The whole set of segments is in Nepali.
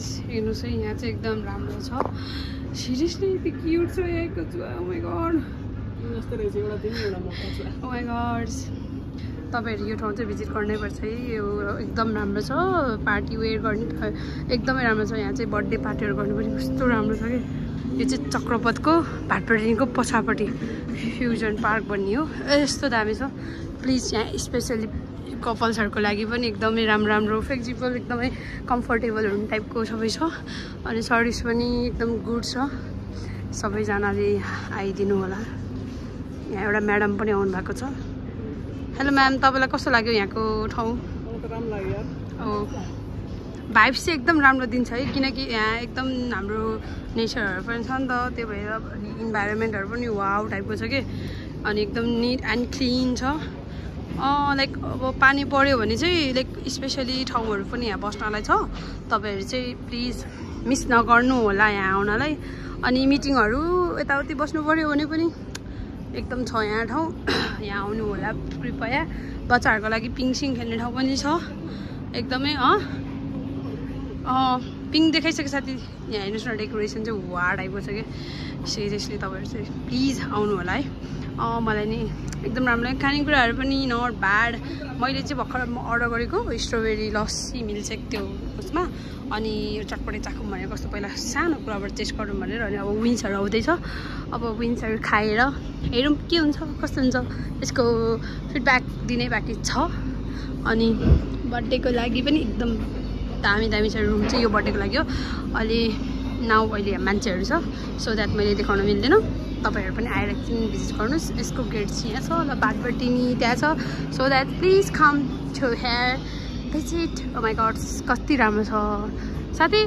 गाइस हेर्नुहोस् है यहाँ चाहिँ एकदम राम्रो छ सिरियसली यति क्युट छ यहाँको जुवा ओ माई गॉड जस्तो रहेछ एउटा दिन एउटा मोटो छ ओ माई गॉड तपाईहरु यो ठाउँ चाहिँ भिजिट गर्नै पर्छ है यो एकदम राम्रो छ पार्टी वेयर गर्ने एकदमै राम्रो छ यहाँ चाहिँ बर्थडे पार्टीहरु गर्नु पनि कस्तो राम्रो छ के यो चाहिँ चक्रपथको भाटपाडादेखिको पछापट्टि फ्युजन पार्क भन्ने हो यस्तो दामी छ प्लिज यहाँ स्पेसली कपल्सहरुको लागि पनि एकदमै राम्रो फ्लेक्सिबल एकदमै कम्फर्टेबल हुने टाइपको सबै छ अनि सर्भिस पनि एकदम गुड छ सबैजनाले आइदिनु होला यहाँ एउटा म्याडम पनि आउनु भएको छ हेलो म्याम तपाईलाई कस्तो लाग्यो यहाँको ठाउँ मलाई त राम्रो लाग्यो यार भाइब्स चाहिँ एकदम राम्रो दिन्छ है किनकि यहाँ एकदम हाम्रो नेचरहरु पनि छ नि त त्यो भएर इन्भाइरोमेन्टहरु पनि वाउ टाइपको छ के अनि एकदम निट एन्ड क्लिन छ लाइक अब पानी पर्यो भने चाहिँ लाइक स्पेसली ठाउँहरु पनि यहाँ बस्नलाई छ तपाईहरु चाहिँ प्लिज मिस नगर्नु होला यहाँ आउनलाई अनि मिटिङहरु यताउति बस्नु पर्यो भने पनि एकदम छ यहाँ ठाउँ यहाँ आउनु होला कृपया बच्चाहरुको लागि पिङसिङ खेल्ने ठाउँ पनि छ एकदमै पिङ देखाइसके साथी यहाँ हेर्नुस् न डेकोरेसन चाहिँ वा टाइपको छ कि सिरियसली तपाईहरु चाहिँ प्लिज आउनु होला है मलाई नि एकदम राम्रो खानेकुराहरु पनि नट ब्याड मैले चाहिँ भर्खर अर्डर गरेको स्ट्रबेरी लस्सी मिल्कसेक त्यो उसमा अनि यो चटपटे चाखौँ भनेर कस्तो पहिला सानो कुराबाट टेस्ट गरौँ भनेर अनि अब विन्सहरु आउँदैछ अब विन्सहरु खाएर हेरौँ के हुन्छ कस्तो हुन्छ यसको फिडब्याक दिनै बाँकी छ अनि बर्थडेको लागि पनि एकदम दामी छ रुम चाहिँ यो बर्थडेको लागि हो अहिले मान्छेहरु छ सो द्याट मैले देखाउन मिल्दैन तपाईहरु पनि आएर एकछिन भिजिट गर्नुस् यसको गेट चाहिँ यहाँ छ ल बाटपट्टि नि त्यहाँ छ so that please come to here visit oh my god कति राम्रो छ साथी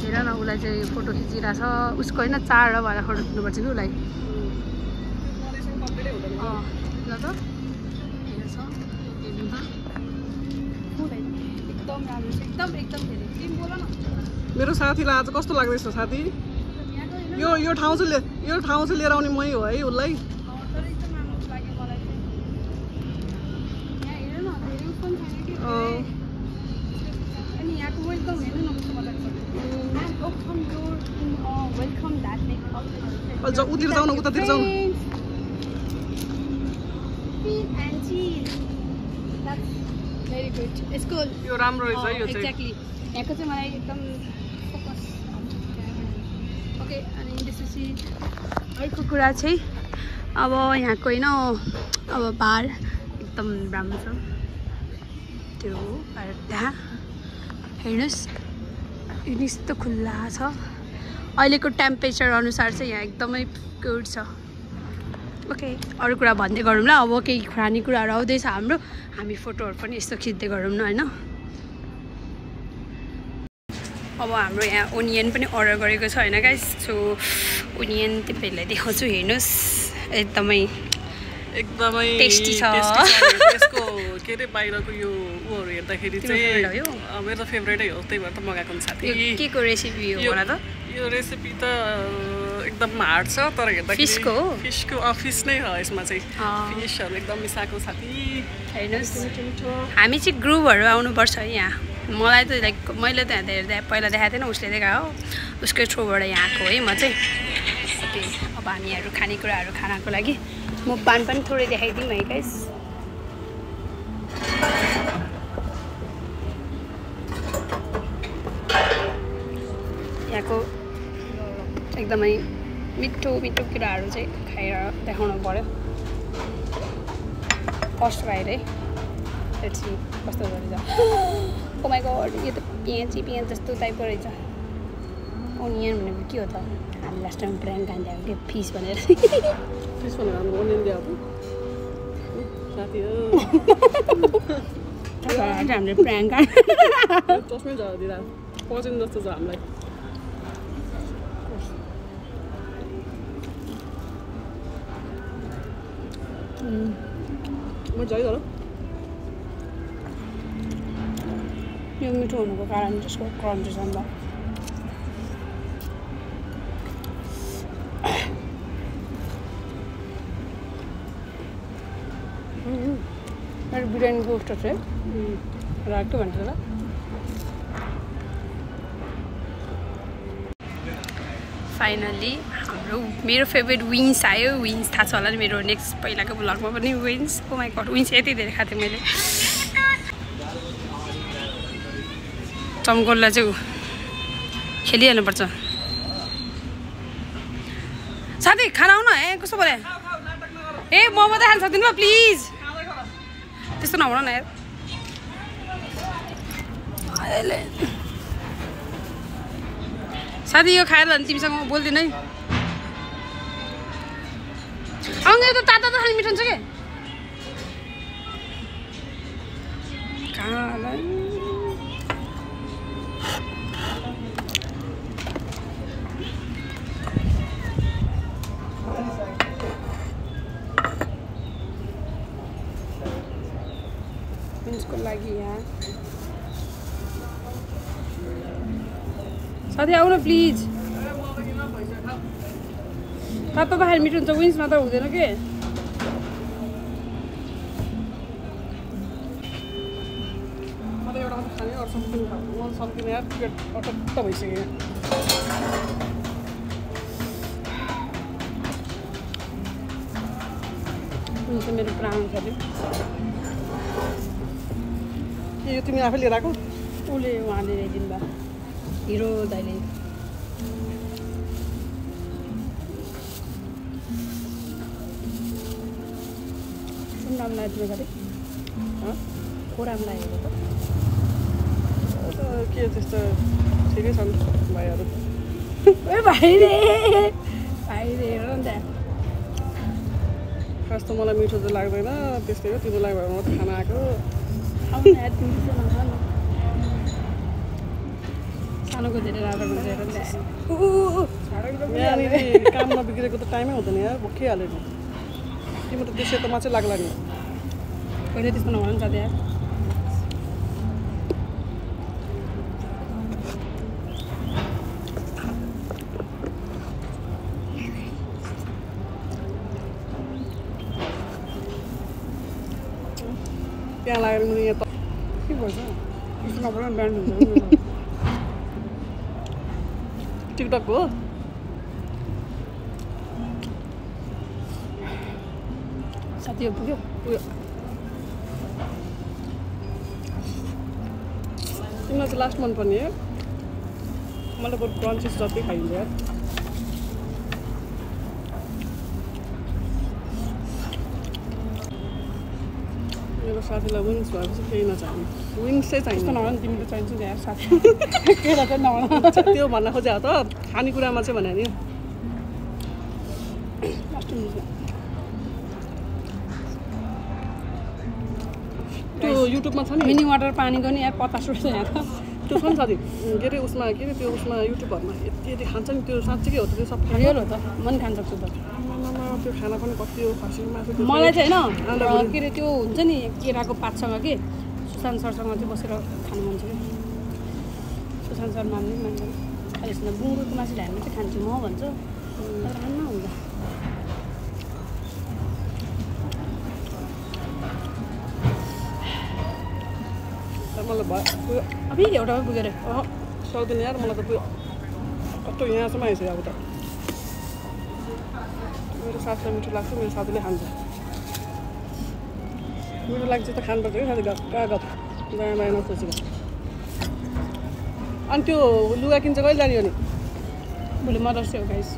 हेर न उसलाई चाहिँ फोटो खिचिरहेको छ उसको होइन चारवटा फोटो खिच्नुपर्छ नि उसलाई ल त एकदम राम्रो छ एकदम धेरै तिमी बोल न मेरो साथीलाई आज कस्तो लाग्दैछ साथी यो ठाउँ चाहिँ लिएर आउने मै हो है उसलाई उतिर जाउँ न उतातिर जाउँ यो राम्रो रहेछ है यो चाहिँ एक्ज्याक्टली यहाँको चाहिँ मलाई एकदम फोकस ओके अनि त्यसपछि अर्को कुरा चाहिँ अब यहाँको होइन अब बार एकदम राम्रो छ त्यो बार त्यहाँ हेर्नुहोस् यस्तो खुल्ला छ अहिलेको टेम्परेचर अनुसार चाहिँ यहाँ एकदमै गुड छ ओके अरू कुरा भन्दै गरौँ ल अब केही खानेकुराहरू आउँदैछ हाम्रो हामी फोटोहरू पनि यस्तो खिच्दै गरौँ न होइन अब हाम्रो यहाँ ओनियन पनि अर्डर गरेको छ होइन गाइस सो ओनियन तपाईँहरूलाई देखाउँछु हेर्नुहोस् एकदमै टेस्टी छ यसको के अरे बाहिरको यो उहरू हेर्दाखेरि चाहिँ मेरो त फेभरेटै हो त्यही भएर त मगाएको नि साथी के को रेसिपी हो होला त यो रेसिपी त एकदम हार्ड छ तर हेर्दाखेरि फिसको फिस नै हो यसमा चाहिँ फिसहरू एकदम मिसाएको साथी हेर्नुहोस् हामी चाहिँ ग्रुपहरू आउनुपर्छ है यहाँ मलाई त लाइक मैले त यहाँ पहिला देखाएको थिएन उसले देखायो उसकै थ्रुबाट यहाँ आएको है म चाहिँ ओके अब हामीहरू खानेकुराहरू खानको लागि म पान पनि थोरै देखाइदिउँ है गाइस यहाँको एकदमै मिठो कुराहरू चाहिँ खाएर देखाउनु पर्यो फर्स्ट बाहिर है एकछिन कस्तो रहेछ ओ माई गॉड यो त पियाज जस्तो टाइपको रहेछ ओनियन भनेको के हो त हामी लास्ट टाइम प्र्याङ्क खान्थ्यो के फिस भनेर ओनियन दिएको साथी हो हामीले प्र्याङ्क चस्मै झर्दिँदा पचिन जस्तो छ हामीलाई म चाहिँ गरौँ यो मिठो हुनुको कारण त्यसको क्रन्च छ नि त मेरो बिरयानीको उस्तो चाहिँ राख्यो भन्छ होला फाइनली हाम्रो मेरो फेभरेट विङ्स आयो विङ्स थाहा छ होला नि मेरो नेक्स्ट पहिलाको ब्लगमा पनि wings oh my god wings यति धेरै खाएको थिएँ मैले चम्कोललाई चाहिँ खेलिहाल्नुपर्छ साथी खाना आउन ए कस्तो बोले ए म मात्रै खान सक्दिनँ ल प्लिज त्यस्तो नहुन न यार साथी यो खाएर भने तिमीसँग म बोल्दिनँ है आउँदैन त तातो त खाने मिठो हुन्छ के को लागि यहाँ साथी आउन प्लिज तातो त खाएर मिठो हुन्छ विन्स मात्र हुँदैन के मेरो प्राण छ यो तिमी आफै लिएर आएको उसले उहाँले ल्याइदिनु भयो हिरो दाइले कुन राम्रो लाग्यो तिम्रो साथी को राम्रो लागेको त के त्यस्तो ठिकै छन् भाइहरू ए भाइले हेर नि त खास त मलाई मिठो त लाग्दैन त्यस्तै हो तिम्रो लागि भएर म त खाना आएको सानोको धेरै राम्रो हुन्छ यहाँनिर काम नबिग्रेको त टाइमै हुँदैन यार भोकिहाल्यो नि तिम्रो त त्यो सेतोमा चाहिँ लाग्ला नि कहिले त्यस्तो नभन नि साथी यार त्यहाँ लागेर मैले यहाँ के भन्छ त्यस्तो नभन ब्यान्ड हुन्छ टिकटक हो साथी यो पुग्यो तिमीलाई चाहिँ लास्ट मनपर्ने यार मलाई बरु क्रन्चिस जति खाइन्छ यार मेरो साथीलाई विङ्स भएपछि केही नचाहिने विङ्स चाहिँ चाहिन्छ नभन तिमी त चाहिन्छ नि यार साथी केही चाहिँ नभन त्यो भन्न खोजे त खानेकुरामा चाहिँ भने नि त्यो युट्युबमा छ नि मिनी वाटर पानीको नि यार 50 रुपियाँ यहाँ त त्यो छ नि साथी के अरे उसमा त्यो उसमा युट्युबहरूमा यति खान्छ नि त्यो साँच्चै हो त त्यो सब रियल हो त म नि खान सक्छु त त्यो खाना पनि कति हो खसी मासु मलाई चाहिँ होइन के अरे त्यो हुन्छ नि केराको पातसँग के सुशान्त सरसँग चाहिँ बसेर खानु मन छ कि सुशान्त सर मान्ने मान्दैन खालि गुङ्गुरको मासु ल्याएर चाहिँ खान्छु म भन्छ तर खान्न हुन्छ मलाई भयो अबि एउटामै पुग्यो अरे सक्दैन यार मलाई त पुग्यो कस्तो यहाँसम्म आइसक्यो अब त मेरो साथीलाई मिठो लाग्छ मेरो साथीले खान्छ मिठो लाग्छ त खानुपर्छ कि साथी कहाँ गफ दायाँ बायाँ नसोचेको अनि त्यो लुगा किन्छ कहिले जाने हो नि भोलि मदर्स डे हो गाइस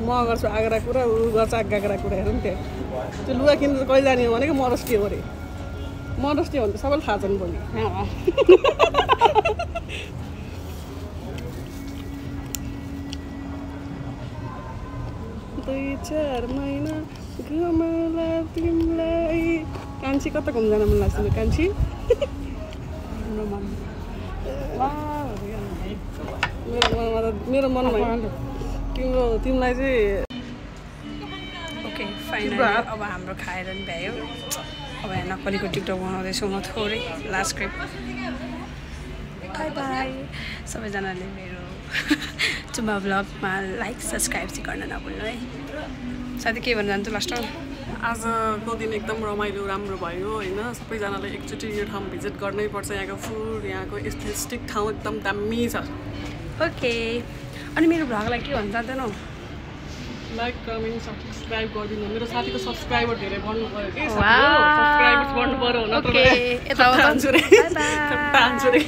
म गर्छु आग्रा कुरा ऊ गर्छ आग्रा कुरा हेरौँ त्यहाँ त्यो लुगा किन्नु कहिले जाने हो भनेको मदर्स डे हो अरे मदर्स डे हो भने त सबैले थाहा छ नि भोलि दुई चार महिना घुमला तिमीलाई कान्छी कता घुम्न जान मन लाग्छ कान्छी मेरो मनमा तिमीलाई चाहिँ ओके फाइनली अब हाम्रो खाएर नि भ्यायो अब यहाँ नक्कलीको टिकटक बनाउँदैछु म थोरै लास्ट क्लिप बाई बाई सबैजनाले मेरो जुम्बा भ्लगमा लाइक सब्सक्राइब चाहिँ गर्न नभुल्नु है साथी के भन्न जान्छु लास्टमा आजको दिन एकदम रमाइलो राम्रो भयो होइन सबैजनाले एकचोटि यो ठाउँ भिजिट गर्नै पर्छ यहाँको फुड यहाँको एस्थेटिक ठाउँ एकदम दामी छ ओके अनि मेरो भ्लगलाई के भन्छ जान्दैनौ लाइक कमेन्ट सब्सक्राइब गरिदिनु मेरो साथीको सब्सक्राइबर धेरै बढ्नु पर्यो के सब्सक्राइबर्स बढ्नु पर्यो नत्र ओके यता टान्छु रे